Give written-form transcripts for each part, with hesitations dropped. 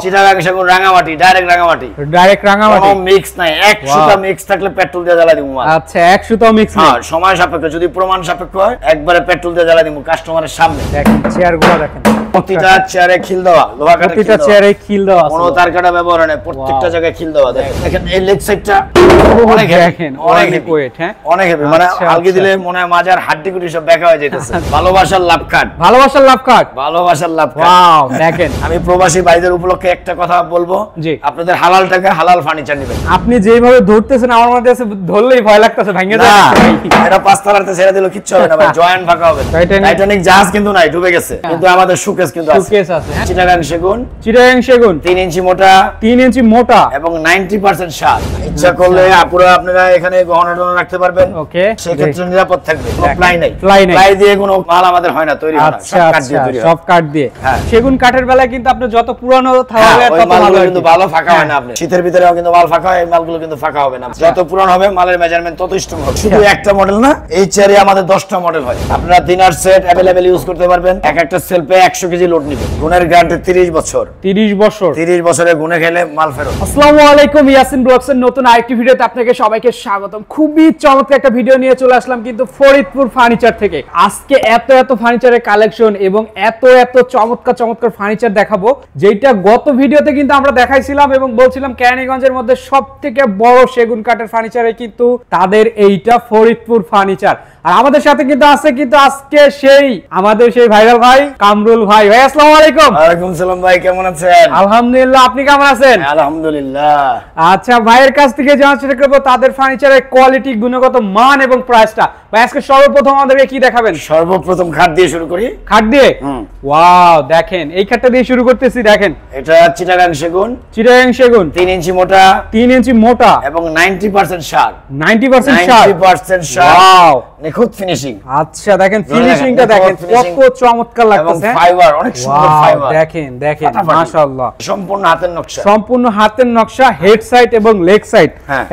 চিটাগাং সেগুন রাঙামাটি, ডাইরেক্ট রাঙামাটি। কোনো মিক্স নাই, 100টা মিক্স থাকলে পেট্রোল দিয়ে জ্বালা দিব। আচ্ছা 100টাও মিক্স না, সময় সাপেক্ষ, যদি প্রমাণ সাপেক্ষ হয় একবারে পেট্রোল দিয়ে জ্বালা দিব কাস্টমারের সামনে। দেখেন চেয়ারগুলো দেখেন, প্রতিটা চেয়ারে খিল দেওয়া, লোহা কাটা, প্রতিটা চেয়ারে খিল দেওয়া আছে, কোনো তার কাটা ব্যবহার নেই, প্রত্যেকটা জায়গায় খিল দেওয়া। দেখেন এই লেগ সাইডটা অনেক দেখেন অনেক ওয়েট, হ্যাঁ অনেক হেভি, মানে আলগি দিলে মনে হয় মাজার হাড্ডি গুটি সব বেঁকা হয়ে যাইতেছে। ভালোবাসার লাভ কাট, ভালোবাসার লাভ কাট, ভালোবাসার লাভ কাট। ওয়াও দেখেন, আমি প্রবাসী ভাইদের উপলক্ষে একটা কথা বলবো, জি আপনাদের হালাল টাকা হালাল ফার্নিচার নেবেন। আপনি যেভাবে ধরতেছেন আমার মধ্যে আছে ধরলেই ভয় লাগতেছে ভাঙে যায়। এটা পাঁচতলাতে ছেড়ে দিলে কিচ্ছু হবে না ভাই, জয়েন্ট ফাঁকা হবে। টাইটানিক জাহাজ কিন্তু নাই, ডুবে গেছে, কিন্তু আমাদের সুকেস কিন্তু আছে। সুকেস আছে। চিটাগাং সেগুন, চিটাগাং সেগুন 3 ইঞ্চি মোটা, 3 ইঞ্চি মোটা এবং 90% সার। ইচ্ছা করলে পুরো আপনারা এখানে গহনা টহনা রাখতে পারবেন। ওকে, সেক্ষেত্রে নিরাপদ থাকবে। প্লাই নাই, প্লাই দিয়ে কোনো মাল আমাদের হয় না তৈরি, হয় না, আচ্ছা সব কাঠ দিয়ে তৈরি হয়। সব কাঠ দিয়ে। সেগুন কাঠের বেলায় কিন্তু আপনি যত পুরানো থাকবে তত ভালো, কিন্তু ভালো ফাঁকা হয় না। আপনি শীতের ভিতরেও কিন্তু মাল ফাঁকা হয়, এই মালগুলো কিন্তু ফাঁকা হবে না। যত পুরানো হবে মালের মেজারমেন্ট তত স্ট্রং হবে। শুধু একটা মডেল না, এই চেয়ারে আমাদের 10টা মডেল হয়। আপনারা ডিনার সেট अवेलेबल ইউজ করতে পারবেন। এক একটা সেলফে 100 কেজি লোড নিবে। গুণের গ্যারান্টি 30 বছর। 30 বছর, 30 বছরে গুণে খেলে মাল ফেরত। আসসালামু আলাইকুম, ইয়াসিন ব্লগস এর নতুন আরেকটি ভিডিওতে আপনাকে সবাইকে স্বাগতম। খুবই চমৎকার একটা ভিডিও নিয়ে চলে আসলাম কিন্তু ফরিদপুর ফার্নিচার থেকে। আজকে এত ফার্নিচারের কালেকশন এবং এত চমৎকার ফার্নিচার দেখাবো, যেটা গত ভিডিওতে কিন্তু আমরা দেখাইছিলাম এবং বলছিলাম কেরানীগঞ্জের মধ্যে সবথেকে বড় সেগুন কাঠের ফার্নিচারে কিন্তু তাদের এইটা ফরিদপুর ফার্নিচার। আর আমাদের সাথে কিন্তু আছে কিন্তু আজকে আমাদের সেই ভাইরাল ভাই কামরুল ভাই। ভাই আসসালামু আলাইকুম। ওয়ালাইকুম সালাম ভাই, কেমন আছেন? আলহামদুলিল্লাহ, আপনি কেমন আছেন? আলহামদুলিল্লাহ। আচ্ছা, ভাইয়ের কাছ থেকে জানার চেষ্টা করব তাদের ফার্নিচারের কোয়ালিটি, গুণগত মান এবং প্রাইসটা। ভাই আজকে সর্বপ্রথম আমাদেরকে কি দেখাবেন? সর্বপ্রথম খাট দিয়ে শুরু করি। খাট দিয়ে? ওয়াও দেখেন, এই খাটটা দিয়ে শুরু করতেছি। দেখেন এটা চিটাগাং সেগুন, 3 ইঞ্চি মোটা, 3 ইঞ্চি মোটা এবং 90% সার। 90% সার। ওয়াও, নিখুঁত ফিনিশিং। আচ্ছা দেখেন ফিনিশিংটা দেখেন কত চমৎকার লাগতেছে। ফাইবার, অনেক সুন্দর ফাইবার। দেখেন মাশাআল্লাহ, সম্পূর্ণ হাতের নকশা, সম্পূর্ণ হাতের নকশা, হেড সাইড এবং লেগ সাইড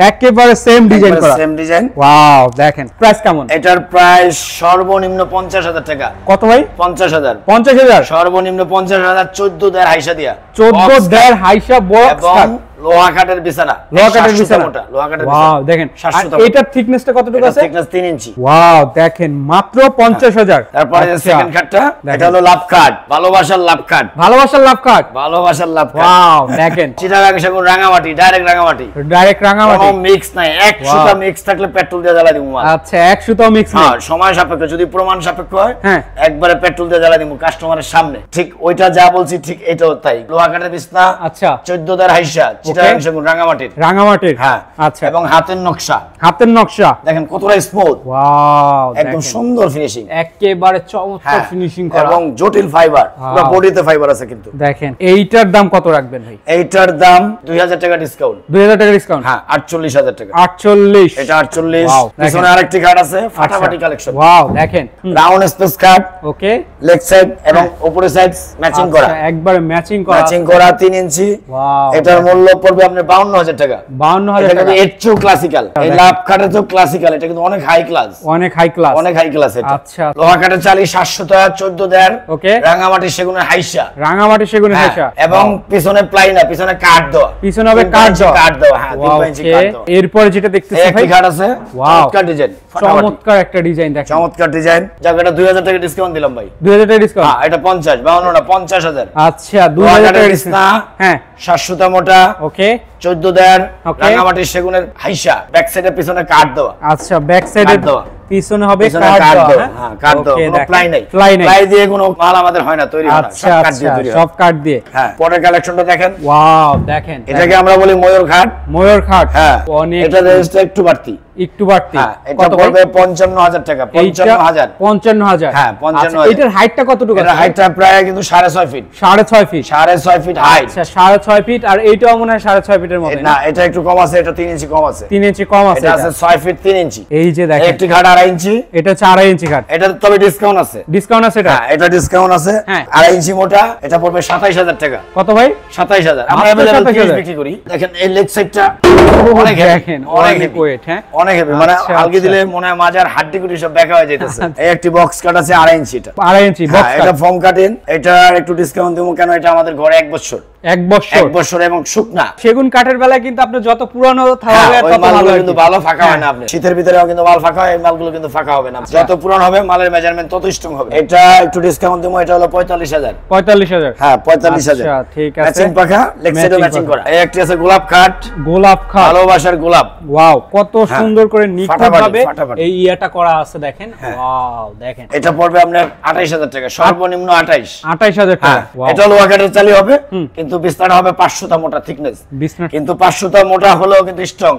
একেবারে সেম ডিজাইন করা। Same design. ওয়াও দেখেন, প্রাইস কেমন? এটার প্রাইস সর্বনিম্ন 50,000 টাকা। কত ভাই? 50,000। 50,000 সর্বনিম্ন 50,000, 14,000 হাইসা দিয়া। 14,000 হাইসা বক্স কাট, লোহা কাঠের বিছানা, লোহা কাঠের বিছানা, লোহা কাঠের বিছানা। ওয়াও দেখেন, আর এটার থিকনেসটা কতটুকু আছে? থিকনেস 3 ইঞ্চি। ওয়াও দেখেন, মাত্র 50,000। তারপরে সেকেন্ড কাঠটা, এটা হলো লাভ কাঠ, ভালোবাসার লাভ কাঠ, ভালোবাসার লাভ কাঠ, ভালোবাসার লাভ কাঠ। ওয়াও দেখেন, চিটাগাং সেগুন রাঙামাটি, ডাইরেক্ট রাঙামাটি, কোনো মিক্স নাই, 100টা মিক্স থাকলে পেট্রোল দিয়ে জ্বালা দিব। আচ্ছা 100টাও মিক্স না, সময় সাপেক্ষ, যদি প্রমাণ সাপেক্ষ হয় একবারে পেট্রোল দিয়ে জ্বালা দিব কাস্টমারের সামনে। ঠিক ওইটা যা বলছি ঠিক এটাও তাই। লোহা কাঠের বিছনা, আচ্ছা 14,000 হাইসা, চিটাগাং সেগুন রাঙামাটির। হ্যাঁ আচ্ছা, এবং হাতের নকশা, দেখেন কতটা স্মুথ। ওয়াও একদম সুন্দর ফিনিশিং, একেবারে চমৎকার ফিনিশিং করা, এবং জটিল ফাইবার, পুরো বডিতে ফাইবার আছে। কিন্তু দেখেন এইটার দাম কত রাখবেন ভাই? এইটার দাম 2,000 টাকা ডিসকাউন্ট। 2,000 টাকা ডিসকাউন্ট? হ্যাঁ 48,000 টাকা। 48, এটা 48। পিছনে আরেকটি কাট আছে, ফাটাফাটি কালেকশন। ওয়াও দেখেন, রাউন্ড স্পেস কাট, ওকে, লেগ সাইড এবং উপরের সাইড ম্যাচিং করা, একবারে ম্যাচিং করা 3 ইঞ্চি। ওয়াও, এটার মূল্য পড়বে আপনার 52,000 টাকা। 52,000 টাকা। এর চেয়েও ক্লাসিক্যাল, এই লাভ কাঠের তো ক্লাসিক্যাল, এটা কিন্তু অনেক হাই ক্লাস, অনেক হাই ক্লাস, অনেক হাই ক্লাস। এটা আচ্ছা, লোহা কাঠের চালি 700 টাকা, 14,000। ওকে, রাঙামাটি সেগুনের হাইসা, রাঙামাটি সেগুনের হাইসা, এবং পিছনে প্লাই না, পিছনে কাঠ দেওয়া, পিছনে হবে কাঠ দেওয়া। হ্যাঁ 3 ইঞ্চি কাঠ দেওয়া। এরপরে যেটা দেখতেছি ভাই, একটি কাঠ আছে, চমৎকার ডিজাইন, চমৎকার একটা ডিজাইন। দেখেন চমৎকার ডিজাইন। জায়গাটা 2,000 টাকা ডিসকাউন্ট দিলাম ভাই। 2,000 টাকা ডিসকাউন্ট? হ্যাঁ এটা 50, 52 না 50,000। আচ্ছা 2,000 টাকা ডিসকাউন্ট। হ্যাঁ 700 মোটা, ওকে, 14,000। রাঙামাটির সেগুনের হাইসা, ব্যাক সাইডে পিছনে কাঠ দেওয়া। আচ্ছা ব্যাক সাইডে দেওয়া, পিছনে হবে কাঠ দেওয়া। হ্যাঁ কাঠ দেওয়া, কোনো প্লাই নাই, প্লাই দিয়ে কোনো মাল আমাদের হয় না তৈরি, হয় না, সব কাঠ দিয়ে তৈরি, সব কাঠ দিয়ে। হ্যাঁ পরের কালেকশনটা দেখেন। ওয়াও দেখেন, এটাকে আমরা বলি ময়ূর খাট। ময়ূর খাট, হ্যাঁ অনেক, এটা রেঞ্জটা একটু বাড়তি, একটু বাড়তি। এটা পড়বে 55,000 টাকা। 55,000। 55,000। হ্যাঁ 55,000। এটার হাইটটা কতটুকু আছে? এর হাইটটা প্রায় কিন্তু 6.5 ফিট। 6.5 ফিট? 6.5 feet height. আচ্ছা 6.5 ফিট। আর এইটাও মনে হয় 6.5 ফিটের মতো না, এটা একটু কম আছে, এটা 3 ইঞ্চি কম আছে। 3 ইঞ্চি কম আছে, এটা আছে 6 ফিট 3 ইঞ্চি। এই যে দেখেন, একটি ঘাট 2.5 ইঞ্চি, এটা 4.5 ইঞ্চি ঘাট। এটা তবে ডিসকাউন্ট আছে, ডিসকাউন্ট আছে এটা? হ্যাঁ এটা ডিসকাউন্ট আছে। 2.5 ইঞ্চি মোটা, এটা পড়বে 27,000 টাকা। কত ভাই? 27,000। আমরা अवेलेबल 30 বিক্রি করি। দেখেন এই লেগ সাইডটা অনেক দেখেন, অনেক ওয়েট। হ্যাঁ অনেক হেভি, মানে আলগি দিলে মনে হয় মাজার হাড্ডি গুটি সব বেঁকা হয়ে যাইতেছে। এই একটি বক্স কাট আছে 2.5 ইঞ্চি, এটা 2.5 ইঞ্চি বক্স কাট। এটা ফর্ম কাটিং, এটা একটু ডিসকাউন্ট দেবো, কেন এটা আমাদের ঘরে 1 বছর এক বছর এবং শুকনা। সেগুন কাঠের বেলায় কিন্তু আপনি যত পুরানো থাকবে তত ভালো কিন্তু ভালো ফাঁকা হয় না। আপনি শীতের ভিতরেও কিন্তু মাল ফাঁকা হয়, এই মালগুলো কিন্তু ফাঁকা হবে না। যত পুরানো হবে মালের মেজারমেন্ট তত স্ট্রং হবে। এটা একটু ডিসকাউন্ট দেবো, এটা হলো 45,000। 45,000? হ্যাঁ 45,000। আচ্ছা ঠিক আছে। ম্যাচিং পাখা, লেগ সাইডে ম্যাচিং করা। এই একটি আছে গোলাপ খাট, ভালোবাসার গোলাপ। ওয়াও, কত সুন্দর করে নিখুঁতভাবে এই ইয়াটা করা আছে দেখেন। ওয়াও দেখেন, এটা পড়বে আপনার 28,000 টাকা, সর্বনিম্ন 28,000 টাকা। এটা লোহা কাঠের চালি হবে, কিন্তু বিছনাটা হবে 500 টা মোটা থিকনেস। কিন্তু 500 টা মোটা হলেও কিন্তু স্ট্রং।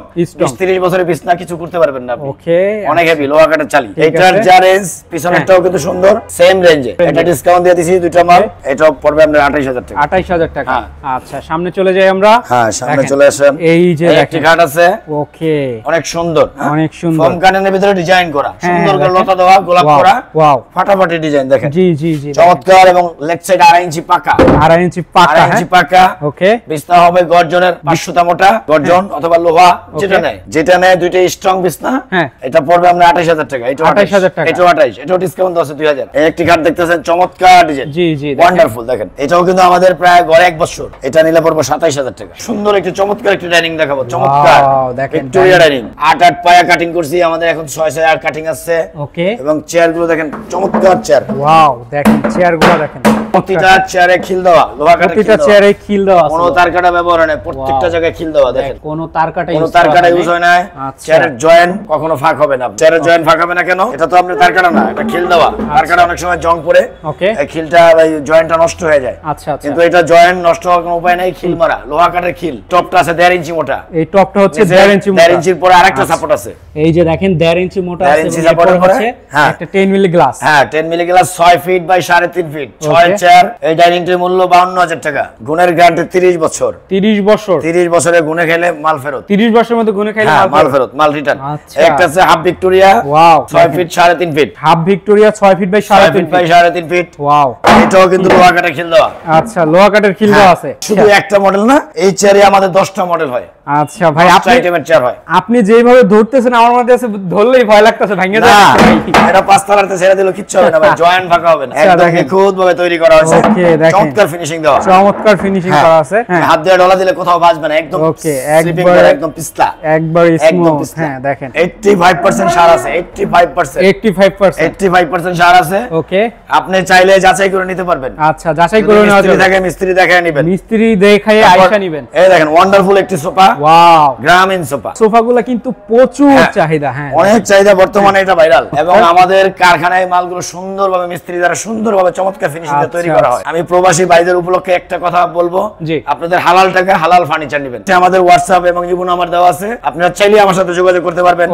30 বছরের বিছনা কিছু করতে পারবেন না আপনি। ওকে, অনেক হেভি লোহা কাঠের চালি। এটার যা রেঞ্জ, পিছনেরটাও কিন্তু সুন্দর, সেম রেঞ্জে। এটা ডিসকাউন্ট দিয়ে দিছি দুইটা মাল, এটা পড়বে আপনার 28,000 টাকা। 28,000 টাকা। আচ্ছা সামনে চলে যাই আমরা। হ্যাঁ সামনে চলে আসেন। এই যে একটি খাট আছে। ওকে, অনেক সুন্দর, অনেক সুন্দর। ফোম কানের ভিতরে ডিজাইন করা, সুন্দর করে লতা দেওয়া, গোলাপ করা। ওয়াও, ফাটাফাটি ডিজাইন দেখেন। জি জি জি, চমৎকার। এবং লেগ সাইড 2.5 ইঞ্চি পাকা। 2.5 ইঞ্চি পাকা। 2.5 ইঞ্চি পাকা। ওকে, বিছনা হবে গর্জনের 500 টা মোটা, গর্জন অথবা লোহা, যেটা নেয় দুইটা স্ট্রং বিছনা। এটা পড়বে আপনার 28,000 টাকা। এটা 28,000 টাকা। এটা 28, এটাও ডিসকাউন্ট আছে 2,000। এই একটি খাট দেখতেছেন, চমৎকার ডিজাইন। জি জি, ওয়ান্ডারফুল দেখেন। এটাও কিন্তু আমাদের প্রায় গড়ে 1 বছর। এটা নিলে পড়বে 27,000 টাকা। সুন্দর একটি চমৎকার একটি ডাইনিং দেখাবো, চমৎকার ভিক্টোরিয়া ডাইনিং। 8 পায়া কাটিং করছি, আমাদের এখন 6 কাটিং আছে। ওকে, এবং চেয়ার গুলো দেখেন, চমৎকার চেয়ার। ওয়াও দেখেন, চেয়ার গুলো দেখেন, প্রতিটা চেয়ারে খিল দেওয়া, লোহা কাটা, প্রতিটা চেয়ারে খিল দেওয়া আছে। কোনো তার কাটা ব্যবহার হয় না, প্রত্যেকটা জায়গায় খিল দেওয়া দেখেন। কোনো তার কাটা ইউজ হয় না। চেয়ারের জয়েন্ট কখনো ফাঁক হবে না। চেয়ারের জয়েন্ট ফাঁক হবে না কেন? এটা তো আপনার তার কাটা না, এটা খিল দেওয়া। তার কাটা অনেক সময় জং পড়ে, এই খিলটা এই জয়েন্টটা নষ্ট হয়ে যায়। আচ্ছা আচ্ছা, কিন্তু এটা জয়েন্ট নষ্ট হওয়ার কোনো উপায় নাই, খিল মারা লোহা কাঠের খিল। টপটা আছে 1.5 ইঞ্চি মোটা। এই টপটা হচ্ছে 1.5 ইঞ্চি মোটা। 1.5 ইঞ্চির পরে আরেকটা সাপোর্ট আছে। এই যে দেখেন 1.5 ইঞ্চি মোটা আছে, 1.5 ইঞ্চি সাপোর্টের পরে একটা 10 মিলি গ্লাস। হ্যাঁ 10 milli glass, 6 feet by 3.5 feet, 6 chair. এই ডাইনিংটির মূল্য 52,000 টাকা। গুণের গ্যারান্টি 30 বছর। 30 বছর? 30 বছরে গুণে খেলে মাল ফেরত। 30 বছরের মধ্যে গুণে খেলে মাল ফেরত, মাল রিটার্ন। আচ্ছা, একটা আছে half Victoria. Wow, 6 feet 3.5 feet. Half Victoria 6 feet by 3.5 feet. Wow, এটাও কিন্তু লোহা কাঠের খিল দেওয়া। আচ্ছা, লোহা কাঠের খিল দেওয়া আছে। শুধু একটা মডেল না, এই চেয়ারে আমাদের 10টা মডেল হয়। আচ্ছা ভাই, আপনি যেভাবে ধরতেছেন আমার মধ্যে আছে, ধরলেই ভয় লাগতেছে ভাঙে যাবে। এটা 5 তলাতে ছেড়ে দিলে কিচ্ছু হবে না ভাই, জয়েন্ট ফাঁকা হবে না। একদম নিখুঁতভাবে তৈরি করা হয়েছে। চমৎকার ফিনিশিং দেওয়া, চমৎকার ফিনিশিং করা আছে। হাত দিয়ে ডলা দিলে কোথাও বাজবে না, একদম স্লিপিং করে, একদম পিছলা, একবার স্মুথ। হ্যাঁ দেখেন 85% সার আছে। 85% সার আছে। ওকে, আপনি চাইলে যাচাই করে নিতে পারবেন। আচ্ছা, যাচাই করে নেওয়া যাবে। মিস্ত্রি দেখায় নেবেন, মিস্ত্রি দেখায় আয়শা নেবেন। এই দেখেন ওয়ান্ডারফুল একটি সোফা। ওয়াও, গ্রামীণ সোফা। সোফাগুলো কিন্তু প্রচুর চাহিদা। হ্যাঁ, অনেক চাহিদা, বর্তমানে এটা ভাইরাল। এবং আমাদের কারখানায় মালগুলো সুন্দরভাবে মিস্ত্রি দ্বারা সুন্দরভাবে চমৎকার ফিনিশিং দিয়ে তৈরি করা হয়। আমি প্রবাসী ভাইদের উপলক্ষে একটা কথা বলবো, আপনাদের হালাল টাকা হালাল ফার্নিচার নেবেন। আমাদের হোয়াটসঅ্যাপ এবং ইমো নাম্বার দেওয়া আছে, আপনারা চাইলে আমার সাথে যোগাযোগ করতে পারবেন।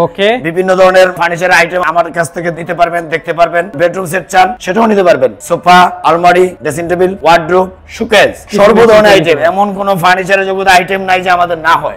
বিভিন্ন ধরনের ফার্নিচার আইটেম আমার কাছ থেকে নিতে পারবেন, দেখতে পারবেন। বেডরুম সেট চান সেটাও নিতে পারবেন। সোফা, আলমারি, ড্রেসিং টেবিল, ওয়ার্ড্রোব, শোকেস, সর্ব ধরনের আইটেম। এমন কোন ফার্নিচারের জগৎ আইটেম নাই যে আমাদের না হয়।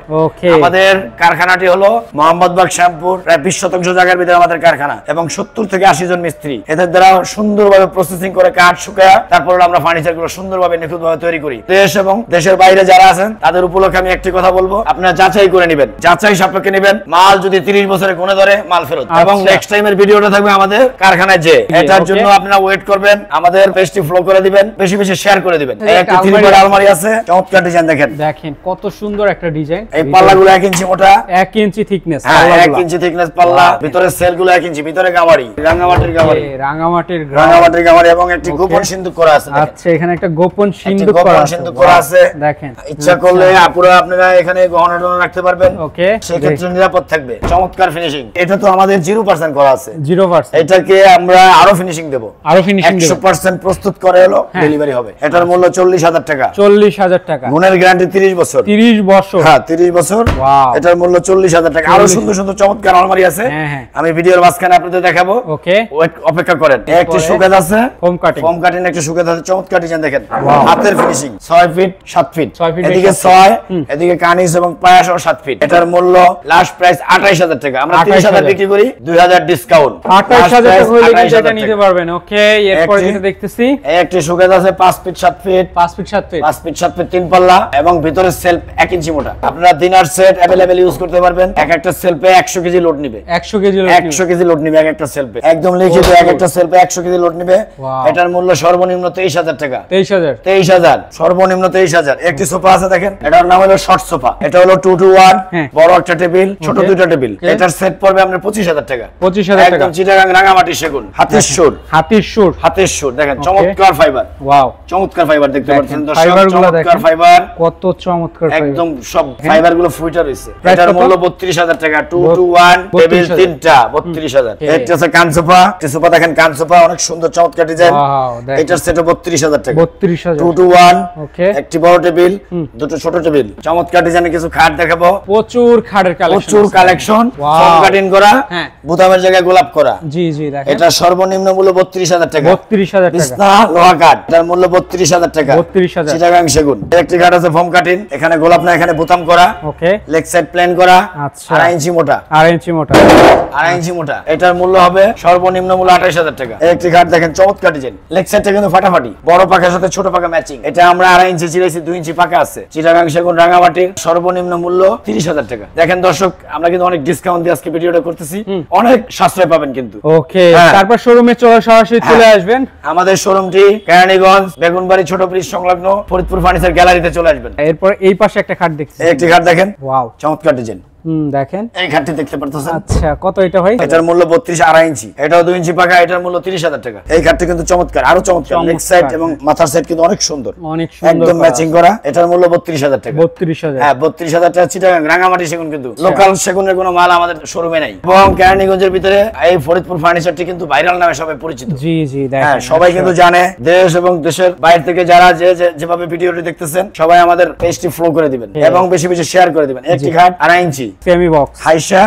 আমাদের কারখানাটি হলো মোহাম্মদবাগ, শ্যামপুর। প্রায় 20 শতাংশ জায়গার ভিতরে আমাদের কারখানা, এবং 70 থেকে 80 জন মিস্ত্রি। এদের দ্বারা সুন্দরভাবে প্রসেসিং করে কাঠ শুকায়, তারপর আমরা ফার্নিচার গুলো সুন্দরভাবে নিখুঁতভাবে তৈরি করি। দেশ এবং দেশের বাইরে যারা আছেন তাদের উপলক্ষে আমি একটি কথা বলবো, আপনারা যাচাই করে নেবেন, যাচাই সাপেক্ষে নেবেন। মাল যদি 30 বছরে গুণে ধরে, মাল ফেরত। এবং নেক্সট টাইমের ভিডিওটা থাকবে আমাদের কারখানায় যে, এটার জন্য আপনারা ওয়েট করবেন। আমাদের পেজটি ফলো করে দিবেন, বেশি বেশি শেয়ার করে দিবেন। একটা 3 আলমারি আছে, চমৎকার ডিজাইন দেখেন। দেখেন কত সুন্দর একটা ডিজাইন। এই পাল্লাগুলো 1 ইঞ্চি মোটা, 1 ইঞ্চি থিকনেস। হ্যাঁ 1 ইঞ্চি থিকনেস পাল্লা। ভিতরে সেলগুলো 1 ইঞ্চি, ভিতরে গামারি, রাঙামাটির গামারি, রাঙামাটির গামারি। এবং একটি গোপন সিন্দুক করা আছে। আচ্ছা, এখানে একটা গোপন সিন্দুক করা আছে। দেখেন, ইচ্ছা করলে আপুরা আপনারা এখানে গহনা টহনা রাখতে পারবেন। ওকে, সেক্ষেত্রে নিরাপদ থাকবে। চমৎকার ফিনিশিং। এটা তো আমাদের 0% করা আছে। 0%। এটাকে আমরা আরো ফিনিশিং দেব, 100% প্রস্তুত করে হলো ডেলিভারি হবে। এটার মূল্য 40,000 টাকা। 40,000 টাকা। গুণের গ্যারান্টি 30 বছর। 30 বছর? হ্যাঁ 30 বছর। এটার মূল্য 40,000 টাকা। আরো সুন্দর সুন্দর চমৎকার আলমারি আছে, আমি ভিডিওর মাঝখানে আপনাদের দেখাবো। ওকে, অপেক্ষা করেন। একটি শোকেস আছে, ফোম কাটিং একটা শোকেস আছে, চমৎকার ডিজাইন দেখেন। হাতের ফিনিশিং, 6 ফিট 7 ফিট। এদিকে 6, এদিকে কানিস এবং পায়া সহ 7 ফিট। এটার মূল্য লাস্ট প্রাইস 28,000 টাকা। আমরা 30,000 বিক্রি করি, 2,000 ডিসকাউন্ট। 28,000 টাকা হলে কিন্তু এটা নিতে পারবেন। ওকে, এরপর যেটা দেখতেছি, একটি শোকেস আছে 5 feet 7 feet. 5 feet 7 feet, 5 feet 7 feet 3 পাল্লা, এবং ভিতরে সেলফ 1 ইঞ্চি মোটা। আপনারা ডিনার সেট अवेलेबल ইউজ করতে পারবেন। এক একটা সেলফে 100 কেজি লোড নেবে। 100 কেজি লোড নেবে এক একটা সেলফে। একদম লিখিত, এক একটা সেলফে 100 কেজি লোড নেবে। এটার মূল্য সর্বনিম্ন সর্বনিম্ন 23,000 টাকা। 23,000 23,000 সর্বনিম্ন 23,000। একটি সোফা আছে দেখেন, এটার নাম হলো শর্ট সোফা। এটা হলো 2 to 1, বড় একটা টেবিল, ছোট দুটো টেবিল। এটার সেট পড়বে আপনার 25,000 টাকা। 25,000 টাকা। একদম চিটাগাং রাঙামাটি সেগুন, হাতির সুর। হাতির সুর দেখেন চমৎকার ফাইবার। ওয়াও, চমৎকার ফাইবার দেখতে পাচ্ছেন দর্শক, চমৎকার ফাইবার, কত চমৎকার ফাইবার, একদম সব ফাইবার গুলো ফুইটা রইছে। এটার মূল্য 32,000 টাকা। 2 to 1 টেবিল তিনটা 32,000। এটা আছে কান সোফা, এই সোফা দেখেন কান সোফা অনেক সুন্দর চমৎকার ডিজাইন। এটার সেট 32,000 টাকা। 32,000 2 to 1 একটি বড় টেবিল, দুটো ছোট টেবিল। চমৎকার ডিজাইনের কিছু খাট দেখাবো। প্রচুর খাটের কালেকশন, প্রচুর কালেকশন, ফোম কাটিং করা, বুতামের জায়গায় গোলাপ করা। জি জি দেখেন, এটা সর্বনিম্ন মূল্য 32,000 টাকা। 32,000 টাকা। বিছনা লোহা কাঠ, এটার মূল্য 32,000 টাকা। 32,000 চিটাগাং সেগুন। একটি কাঠ আছে ফোম কাটিং, এখানে গোলাপ না, এখানে বুতাম করা। ওকে, লেগ সাইড প্লেন করা। আচ্ছা, 2.5 ইঞ্চি মোটা। 2.5 ইঞ্চি মোটা। 2.5 ইঞ্চি মোটা। এটার মূল্য হবে সর্বনিম্ন মূল্য 28,000 টাকা। একটি কাঠ দেখেন চমৎকার ডিজাইন, লেগ সাইডটা কিন্তু ফাটাফাটি, বড় পাকার সাথে ছোট পাকা ম্যাচিং। এটা আমরা 2.5 ইঞ্চি চিরাইছি, 2 ইঞ্চি পাকা আছে। চিটাগাং সেগুন রাঙামাটির সর্বনিম্ন মূল্য 30,000 টাকা। দেখেন দর্শক, আমরা কিন্তু অনেক ডিসকাউন্ট দিয়ে আজকে ভিডিওটা করতেছি, অনেক সাশ্রয় পাবেন কিন্তু। ওকে, তারপর শোরুমে সরাসরি চলে আসবেন। আমাদের শোরুমটি কেরানীগঞ্জ বেগুনবাড়ি ছোট ব্রিজ সংলগ্ন ফরিদপুর ফার্নিচার গ্যালারিতে চলে আসবেন। এরপর এই পাশে একটা খাট দেখছি, একটি খাট দেখেন, ওয়াও চমৎকার ডিজাইন। দেখেন এই খাটটি দেখতে পারতেছেন। আচ্ছা, কত এটা ভাই? এটার মূল্য 32, 2.5 ইঞ্চি। এটাও 2 ইঞ্চি পাকা, এটার মূল্য 30,000 টাকা। এই খাটটি কিন্তু চমৎকার, আরো চমৎকার। লেগ সাইড এবং মাথার সাইড কিন্তু অনেক সুন্দর, অনেক সুন্দর, একদম ম্যাচিং করা। এটার মূল্য 32,000 টাকা। 32,000, হ্যাঁ 32,000 টাকা। চিটাগাং রাঙামাটি সেগুন, কিন্তু লোকাল সেগুনের কোনো মাল আমাদের শোরুমে নাই। এবং কেরানীগঞ্জের ভিতরে এই ফরিদপুর ফার্নিচারটি কিন্তু ভাইরাল নামে সবাই পরিচিত। জি জি দেখেন, হ্যাঁ সবাই কিন্তু জানে। দেশ এবং দেশের বাইরে থেকে যারা যেভাবে ভিডিওটি দেখতেছেন, সবাই আমাদের পেজটি ফলো করে দিবেন এবং বেশি বেশি শেয়ার করে দিবেন। একটি খাট 2.5 ইঞ্চি সেমি বক্স, হাইসা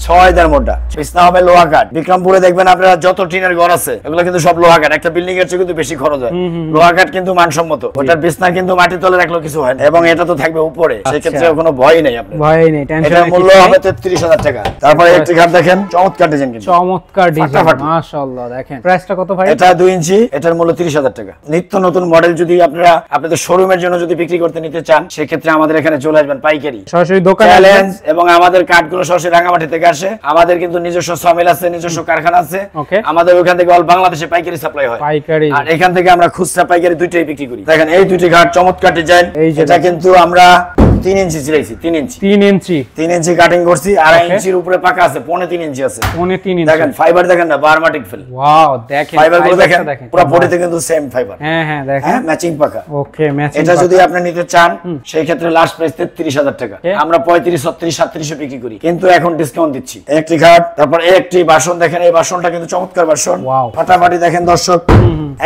6 মোটা। বিছনা হবে লোহা কাঠ। বিক্রমপুরে দেখবেন আপনারা যত টিনের ঘর আছে, এগুলো কিন্তু সব লোহা কাঠ। একটা বিল্ডিং এর চেয়ে কিন্তু বেশি খরচ হয়। লোহা কাঠ কিন্তু মানসম্মত। ওটার বিছনা কিন্তু মাটির তলে রাখলেও কিছু হয় না, এবং এটা তো থাকবে উপরে, সেই ক্ষেত্রে কোনো ভয় নেই আপনার। ভয় নেই, টেনশন এটার নেই। মূল্য হবে 33,000 টাকা। তারপরে একটি খাট দেখেন, চমৎকার ডিজাইন, কিন্তু চমৎকার ডিজাইন, মাশাআল্লাহ। দেখেন প্রাইসটা কত ভাই? এটা 2 ইঞ্চি, এটার মূল্য 30,000 টাকা। নিত্য নতুন মডেল যদি আপনারা আপনাদের শোরুমের জন্য যদি বিক্রি করতে নিতে চান, সেই ক্ষেত্রে আমাদের এখানে চলে আসবেন পাইকারি, সরাসরি দোকানে চ্যালেঞ্জ। এবং আমাদের কাঠগুলো সরাসরি রাঙামাটি থেকে আসে। আমাদের কিন্তু নিজস্ব সমিল আছে, নিজস্ব কারখানা আছে। আমাদের ওখান থেকে অল বাংলাদেশে পাইকারি সাপ্লাই হয়, পাইকারি। আর এখান থেকে আমরা খুচরা পাইকারি দুইটাই বিক্রি করি। দেখেন এই দুইটি কাঠ চমৎকার ডিজাইন। এটা কিন্তু আমরা 3 ইঞ্চি চিরাইছি, 3 ইঞ্চি 3 ইঞ্চি কাটিং করছি। 2.5 ইঞ্চির উপরে পাকা আছে, 3.5 ইঞ্চি আছে। 3.5 ইঞ্চি দেখেন ফাইবার দেখেন না, বারমাটিক ফিল। ওয়াও, দেখেন ফাইবার গুলো দেখেন, পুরো বডিতে কিন্তু সেম ফাইবার। হ্যাঁ হ্যাঁ দেখেন, হ্যাঁ ম্যাচিং পাকা। ওকে, ম্যাচিং। এটা যদি আপনি নিতে চান, সেই ক্ষেত্রে লাস্ট প্রাইস 33,000 টাকা। আমরা 35, 36, 37 বিক্রি করি, কিন্তু এখন ডিসকাউন্ট দিচ্ছি। একটি খাট, তারপর একটি বাসন দেখেন। এই বাসনটা কিন্তু চমৎকার বাসন, ফাটাফাটি। দেখেন দর্শক,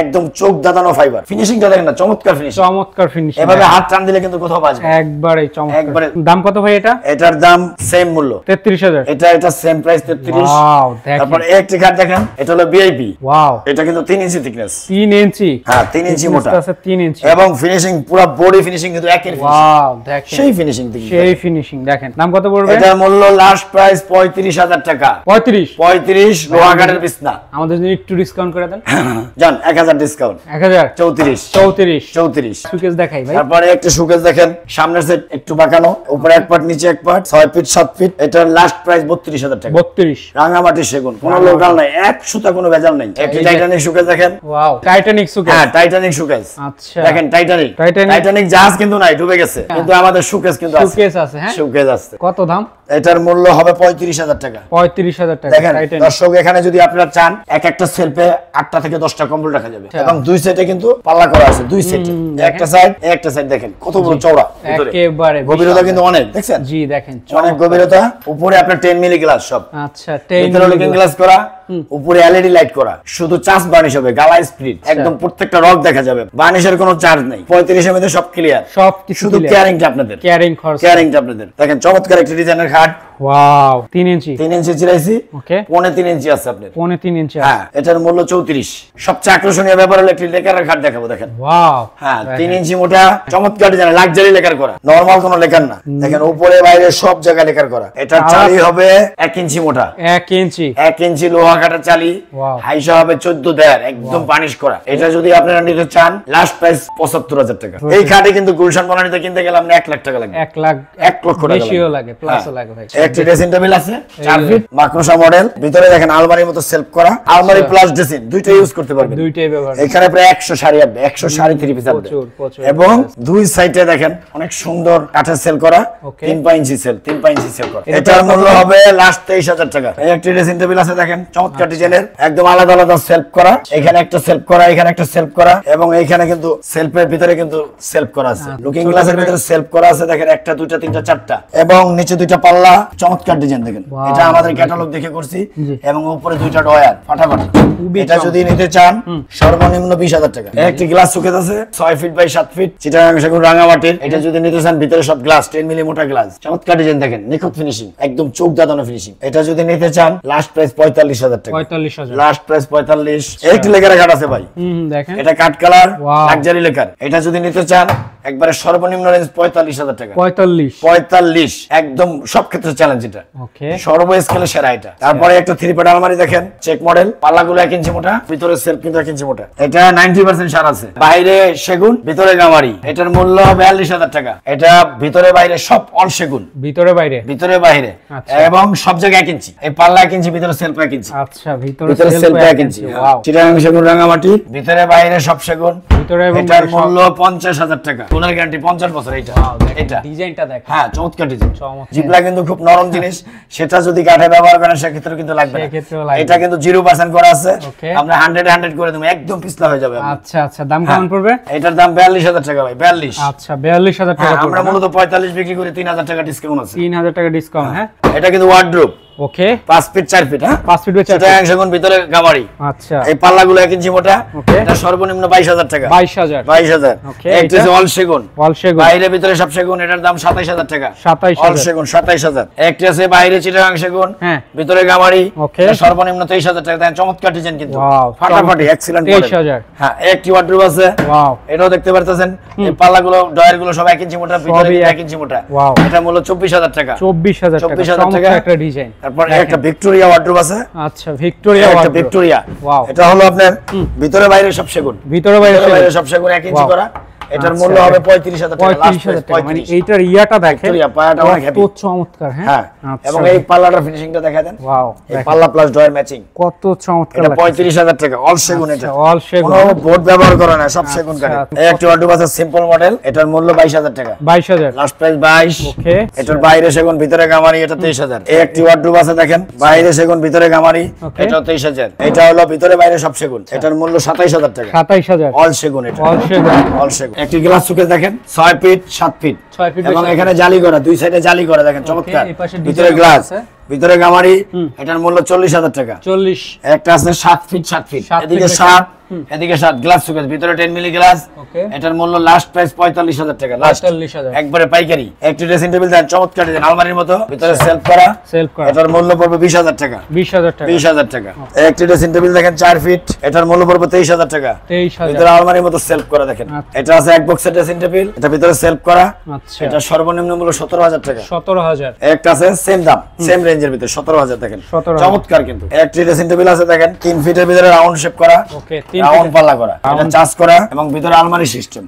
একদম চোখ দাদানো ফাইবার। ফিনিশিংটা দেখেন না, চমৎকার ফিনিশিং, চমৎকার ফিনিশিং। এভাবে হাত টান দিলে কিন্তু কোথাও বাজবে না, একবারে চমৎকার। একবারে। দাম কত ভাই এটা? এটার দাম সেম মূল্য 33,000। এটা সেম প্রাইস 33। ওয়াও, দেখেন। তারপর একটি খাট দেখেন, এটা হলো ভিআইপি। ওয়াও, এটা কিন্তু 3 ইঞ্চি থিকনেস। 3 ইঞ্চি, হ্যাঁ 3 ইঞ্চি মোটা আছে, 3 ইঞ্চি। এবং ফিনিশিং পুরো বডি ফিনিশিং কিন্তু একই ফিনিশিং। ওয়াও, দেখেন সেই ফিনিশিং দিকে, সেই ফিনিশিং। দেখেন দাম কত পড়বে? এটার মূল্য লাস্ট প্রাইস 35,000 টাকা। 35 লোহা কাঠের বিছনা। আমাদের জন্য একটু ডিসকাউন্ট করে দেন। জান 1000 ডিসকাউন্ট। 1000, 34 সুকেস দেখাই ভাই। তারপরে একটা সুকেস দেখেন, সামনের সেট একটু বাঁকানো, উপরে এক পাট নিচে এক পাট, 6 ফিট 7 ফিট। এটার লাস্ট প্রাইস 32,000 টাকা। 32, রাঙামাটি সেগুন, কোনো লোকাল নাই, এক সুতা কোনো ভেজাল নাই। একটি টাইটানিক সুকেস দেখেন। Wow, Titanic suitcase. হ্যাঁ টাইটানিক সুকেস। আচ্ছা, দেখেন টাইটানিক জাহাজ কিন্তু নাই, ডুবে গেছে, কিন্তু আমাদের সুকেস কিন্তু আছে। সুকেস আছে, হ্যাঁ সুকেস আছে। কত দাম? এটার মূল্য হবে 35,000 টাকা। 35,000 টাকা। দেখেন টাইটানিক। দর্শক, এখানে যদি আপনারা চান, একটা সেলফে 8টা থেকে 10টা কম্বল রাখা যাবে, এবং দুই সেটে কিন্তু পাল্লা করা আছে, দুই সেটে একটা সাইড দেখেন কত বড় চওড়া, একেবারে গভীরতা কিন্তু অনেক, দেখছেন? জি দেখেন, অনেক গভীরতা। উপরে আপনার 10 মিলি গ্লাস সব। আচ্ছা, 10 ভিতরে লুকিং গ্লাস করা, উপরে এলইডি লাইট করা, শুধু চার্জ বার্নিশ হবে, গালা স্প্লিট, একদম প্রত্যেকটা রক দেখা যাবে, বার্নিশের কোনো চার্জ নাই। 35 এর মধ্যে সব ক্লিয়ার, সব কিছু শুধু ক্যারিংটা আপনাদের, ক্যারিংটা আপনাদের। দেখেন চমৎকার একটা ডিজাইনের খাট। ওয়াও, 3 ইঞ্চি, 3 ইঞ্চি চিরাইছি। ওকে, 3.5 ইঞ্চি আছে আপনাদের। 3.5 ইঞ্চি। হ্যাঁ, এটার মূল্য 34। সবচেয়ে আকর্ষণীয় ব্যাপার হলো একটি লেকারের খাট দেখাবো। দেখেন, ওয়াও, হ্যাঁ 3 ইঞ্চি মোটা, চমৎকার ডিজাইন, লাক্সারি লেকার করা, নরমাল কোনো লেকার না। দেখেন উপরে বাইরে সব জায়গায় লেকার করা। এটার চালি হবে 1 ইঞ্চি মোটা, 1 ইঞ্চি, 1 ইঞ্চি লোহা কাটা চালি। হাইসা হবে 14.5, একদম পানিশ করা। এটা যদি আপনারা নিতে চান, লাস্ট প্রাইস 75,000 টাকা। এই খাটে কিন্তু গুলশান বনানীতে কিনতে গেলে আমরা 1 লাখ টাকা লাগবে। 1 লাখ, 1 লক্ষ টাকা বেশিও লাগে, প্লাসও লাগে ভাই। একটি ড্রেসিং টেবিল আছে 4 ফিট মাকড়সা মডেল, ভিতরে দেখেন আলমারির মতো সেলফ করা, আলমারি প্লাস ড্রেসিং দুইটাই ইউজ করতে পারবেন, দুইটাই ব্যবহার। এখানে প্রায় 100 শাড়ি আসবে, 100 শাড়ি 3 পিস আসবে, এবং দুই সাইডে দেখেন অনেক সুন্দর কাঠের সেল করা, 3 ইঞ্চি সেল, 3 ইঞ্চি সেল করা। এটার মূল্য হবে লাস্ট 23000 টাকা। এই একটি ড্রেসিং টেবিল আছে দেখেন চমৎকার ডিজাইনের, একদম আলাদা আলাদা সেলফ করা, এখানে একটা সেলফ করা, এখানে একটা সেলফ করা, এবং এইখানে কিন্তু সেলফের ভিতরে কিন্তু সেলফ করা আছে, লুকিং গ্লাসের ভিতরে সেলফ করা আছে দেখেন, একটা দুইটা তিনটা চারটা, এবং নিচে দুইটা পাল্লা, চমৎকার ডিজাইন দেখেন। এটা আমাদের ক্যাটালগ দেখে করছি, এবং উপরে দুইটা ডয়ার ফাটাফাটি। এটা যদি নিতে চান সর্বনিম্ন 20000 টাকা। একটি গ্লাস শোকেস আছে 6 ফিট বাই 7 ফিট, চিটাগাং সেগুন রাঙামাটির। এটা যদি নিতে চান ভিতরে সব গ্লাস 10 মিলি মোটা গ্লাস, চমৎকার ডিজাইন দেখেন, নিখুঁত ফিনিশিং, একদম চোখ দাঁড়ানো ফিনিশিং। এটা যদি নিতে চান লাস্ট প্রাইস 45000 টাকা, 45000 লাস্ট প্রাইস 45। একটি লেকার কাট আছে ভাই, দেখেন এটা কাট কালার লাক্সারি লেকার। এটা যদি নিতে চান একবারে সর্বনিম্ন রেঞ্জ 45000 টাকা, 45 একদম সব ক্ষেত্রে চ্যালেঞ্জ। এটা ওকে, সর্ব স্কেলে সেরা এটা। তারপরে একটা 3 পার্ট আলমারি দেখেন চেক মডেল, পাল্লাগুলো 1 ইঞ্চি মোটা, ভিতরে সেলফ কিন্তু 1 ইঞ্চি মোটা। এটা 90% সার আছে, বাইরে সেগুন ভিতরে গামারি। এটার মূল্য 42000 টাকা। এটা ভিতরে বাইরে সব অল সেগুন, ভিতরে বাইরে, ভিতরে বাইরে, এবং সব জায়গায় 1 ইঞ্চি। এই পাল্লা 1 ইঞ্চি, ভিতরে সেলফ 1 ইঞ্চি। আচ্ছা, ভিতরে সেলফ 1 ইঞ্চি। ওয়াও, চিটাগাং সেগুন রাঙামাটি, ভিতরে বাইরে সব সেগুন, ভিতরে। এটার মূল্য 50000 টাকা, ওনার গ্যারান্টি 50 বছর। এটা এটা ডিজাইনটা দেখেন, হ্যাঁ চমৎকার ডিজাইন। জিপলা কিন্তু খুব নরম জিনিস, সেটা যদি কাঠে ব্যবহার করেন সেক্ষেত্রে কিন্তু লাগবে না। এটা কিন্তু 0% করা আছে, আমরা 100 করে দেব, একদম পিছলা হয়ে যাবে। আচ্ছা আচ্ছা, দাম কেমন পড়বে? এটার দাম 42000 টাকা ভাই, 42। আচ্ছা, 42000 টাকা। আমরা মূলত 45 বিক্রি করি, 3000 টাকা ডিসকাউন্ট আছে। 3000 টাকা ডিসকাউন্ট। হ্যাঁ, এটা কিন্তু ওয়ার্ডরোব। ওকে, 5 ফিট 4 ফিট। হ্যাঁ, 5 ফিট বাই 4 ফিট সেগুন, ভিতরে গামারি। আচ্ছা, এই পাল্লাগুলো 1 ইঞ্চি মোটা। এটা সর্বনিম্ন 22000 টাকা, 22000। ওকে, এটা অল সেগুন, অল সেগুন, বাইরে ভিতরে সব সেগুন। এটার দাম 27000 টাকা, 27000 অল সেগুন 27000। একটা আছে বাইরে চিটাগাং সেগুন, হ্যাঁ, ভিতরে গামারি। ওকে, সর্বনিম্ন 23000 টাকা। দেখেন চমৎকার ডিজাইন কিন্তু, ওয়াও, ফাটাফাটি এক্সিলেন্ট মডেল। 23000। হ্যাঁ, একটি ওয়ার্ডরোব আছে। ওয়াও, এটাও দেখতে পারতেছেন, এই পাল্লাগুলো ডয়ার গুলো সব 1 ইঞ্চি মোটা, ভিতরে 1 ইঞ্চি মোটা। ওয়াও, এটা মূল্য 24000 টাকা, 24000 টাকা। 24000 টাকা একটা ডিজাইন। তারপর একটা ভিক্টোরিয়া ওয়ার্ডরোব আছে। আচ্ছা, ভিক্টোরিয়া একটা ওয়ার্ডরোব। ভিক্টোরিয়া। ওয়াও, এটা হলো আপনার ভিতরে বাইরে সব সেগুন, ভিতরে বাইরে সব সেগুন 1 ইঞ্চি করা। এটার মূল্য হবে 35000 টাকা, 35000 টাকা। মানে এইটার ইয়াটা দেখেন, ভিক্টোরিয়া পায়াটা অনেক হেভি, কত চমৎকার। হ্যাঁ, এবং এই পাল্লাটার ফিনিশিংটা দেখা দেন। ওয়াও, এই পাল্লা প্লাস ডয়ার ম্যাচিং, কত চমৎকার এটা লাগছে। 35000 টাকা, অল সেগুন। এটা অল সেগুন, কোনো বোর্ড ব্যবহার করে না, সব সেগুন কাঠে। এই একটা ওয়ার্ডরোব আছে সিম্পল মডেল, এটার মূল্য 22000 টাকা, 22000, লাস্ট প্রাইস 22। ওকে, এটার বাইরে সেগুন, ভিতরে গামারি। এটা 23000। এই একটি ওয়ার্ডরোব আছে দেখেন, বাইরে সেগুন, ভিতরে গামারি। এটা 23000। এটা হলো ভিতরে বাইরে সব সেগুন। এটার মূল্য 27000 টাকা, 27000, অল সেগুন। এটা অল সেগুন, অল সেগুন। একটি গ্লাস শোকেস দেখেন 6 ফিট 7 ফিট, 6 ফিট, এবং এখানে জালি করা, দুই সাইডে জালি করা দেখেন চমৎকার। ভিতরে গ্লাস, ভিতরে গামারি। এটার মূল্য 40000 টাকা, 40। একটা আছে 7 ফিট 7 ফিট, এদিকে 7 এদিকে 7 গ্লাস শোকেস, ভিতরে 10 মিলি গ্লাস। এটার মূল্য লাস্ট প্রাইস 45000 টাকা, লাস্ট 45000 একবারে পাইকারি। একটি ড্রেসিং টেবিল দেন চমৎকার ডিজাইন, আলমারির মতো, ভিতরে সেলফ করা, সেলফ করা। এটার মূল্য পড়বে 20000 টাকা, 20000 টাকা, 20000 টাকা। একটি ড্রেসিং টেবিল দেখেন 4 ফিট, এটার মূল্য পড়বে 23000 টাকা, 23000। ভিতরে আলমারির মতো সেলফ করা দেখেন। এটা আছে এক বক্সের ড্রেসিং টেবিল, এটা ভিতরে সেলফ করা। আচ্ছা, এটা সর্বনিম্ন মূল্য 17000 টাকা, 17000। একটা আছে সেম দাম, সেম রেঞ্জের ভিতরে 17000 দেখেন, 17000 চমৎকার কিন্তু। একটি ড্রেসিং টেবিল আছে দেখেন 3 ফিটের ভিতরে রাউন্ড শেপ করা, ওকে, 3 রাউন্ড পাল্লা করা, এটা চার্জ করা, এবং ভিতরে আলমারি সিস্টেম।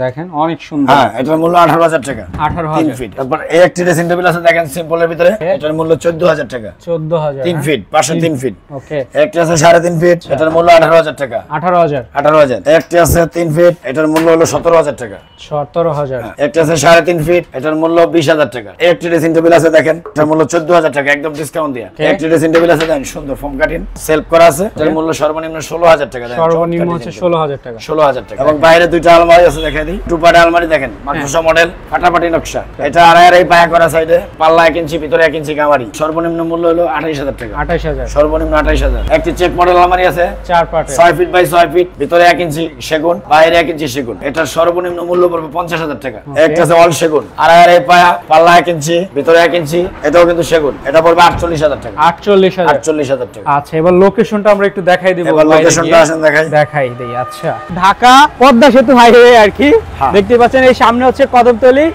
দেখেন অনেক সুন্দর। হ্যাঁ, এটার মূল্য 18000 টাকা, 18000, 3 ফিট। তারপর এই একটি ড্রেসিং টেবিল আছে দেখেন সিম্পলের ভিতরে, এটার মূল্য 14000 টাকা, 14000, 3 ফিট, পাশে 3 ফিট। ওকে, একটা আছে 3.5 ফিট, এটার মূল্য 18000 টাকা, 18000, 18000। একটা আছে 3 ফিট, এটার মূল্য হলো 17000 টাকা, 17000। একটা আছে 3.5 ফিট, এটার মূল্য 20000 টাকা। একটি ড্রেসিং টেবিল আছে দেখেন, এটার মূল্য 14000 টাকা, একদম ডিসকাউন্ট দিয়া। একটি ড্রেসিং টেবিল আছে দেখেন সুন্দর ফোম কাটিং, সেলফ করা আছে, এটার মূল্য সর্বনিম্ন 16000 টাকা, সর্বনিম্ন হচ্ছে 16000 টাকা, 16000 টাকা। এবং বাইরে দুইটা আলমারি আছে দেখাই দিই, টুপারে আলমারি দেখেন, মাকড়সা মডেল, ফাটাফাটি নকশা। এটা আড়াই পায়া করা, সাইডে পাল্লা 1 ইঞ্চি, ভিতরে 1 ইঞ্চি গামারি। সর্বনিম্ন মূল্য হলো 28000 টাকা, 28000, সর্বনিম্ন 28000। একটি চেক মডেল আলমারি আছে 4 পার্টে, 6 ফিট বাই 6 ফিট, ভিতরে 1 ইঞ্চি সেগুন, বাইরে 1 ইঞ্চি সেগুন। এটার সর্বনিম্ন মূল্য পড়বে 50000 টাকা। একটা আছে অল সেগুন, আড়াই পায়া, পাল্লা 1 ইঞ্চি, ভিতরে 1 ইঞ্চি, এটাও কিন্তু সেগুন। এটা পড়বে 48000 টাকা, 48000 টাকা। আচ্ছা, এবার লোকেশনটা আমরা একটু দেখাই দেব, এবার লোকেশনটা আসেন দেখাই দেই। আচ্ছা, ঢাকা পদ্মা সেতু হাইওয়ে আর কি, দেখতে পাচ্ছেন। এই সামনে হচ্ছে কদমতলী,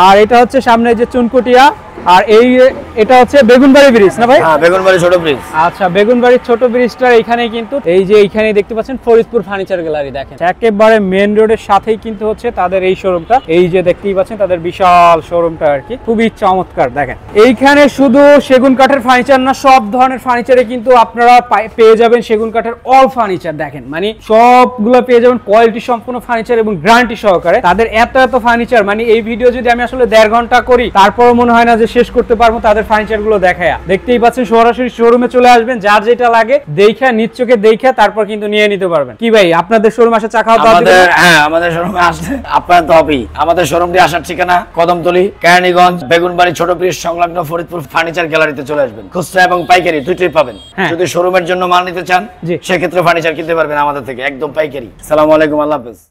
আর এটা হচ্ছে সামনে যে চুনকুটিয়া, আর এটা হচ্ছে বেগুনবাড়ি ব্রিজ না ভাই? হ্যাঁ, বেগুনবাড়ি ছোট ব্রিজ। আচ্ছা, বেগুনবাড়ির ছোট ব্রিজটা এখানে কিন্তু এইখানে দেখতে পাচ্ছেন ফরিদপুর ফার্নিচার গ্যালারি। দেখেন একেবারে মেন রোডের সাথেই কিন্তু হচ্ছে তাদের এই শোরুমটা। এই যে দেখতেই পাচ্ছেন তাদের বিশাল শোরুমটা আর কি, খুবই চমৎকার। দেখেন এইখানে শুধু সেগুন কাঠের ফার্নিচার না, সব ধরনের ফার্নিচারে কিন্তু আপনারা পেয়ে যাবেন সেগুন কাঠের অল ফার্নিচার। দেখেন মানে সবগুলো পেয়ে যাবেন কোয়ালিটি সম্পূর্ণ ফার্নিচার এবং গ্যারান্টি সহকারে। তাদের এত ফার্নিচার, মানে এই ভিডিও যদি আমি আসলে 1.5 ঘন্টা করি তারপরও মনে হয় না যে শেষ করতে পারবো তাদের ফার্নিচার গুলো দেখায়া। দেখতেই পাচ্ছেন সরাসরি শোরুমে চলে আসবেন, যার যেটা লাগে দেখা নিজ চোখে দেখা তারপর কিন্তু নিয়ে নিতে পারবেন। কি ভাই আপনাদের শোরুম আসে চা খাওয়া দাওয়া দিবেন? হ্যাঁ, আমাদের শোরুমে আসলে আপনারা তো হবেই। আমাদের শোরুমটি আসার ঠিকানা কদমতলী, কেরানীগঞ্জ, বেগুনবাড়ি ছোট ব্রিজ সংলগ্ন ফরিদপুর ফার্নিচার গ্যালারিতে চলে আসবেন। খুচরা এবং পাইকারি দুটোই পাবেন। যদি শোরুমের জন্য মাল নিতে চান সেক্ষেত্রে ফার্নিচার কিনতে পারবেন আমাদের থেকে একদম পাইকারি। আসসালামু আলাইকুম, আল্লাহ হাফেজ।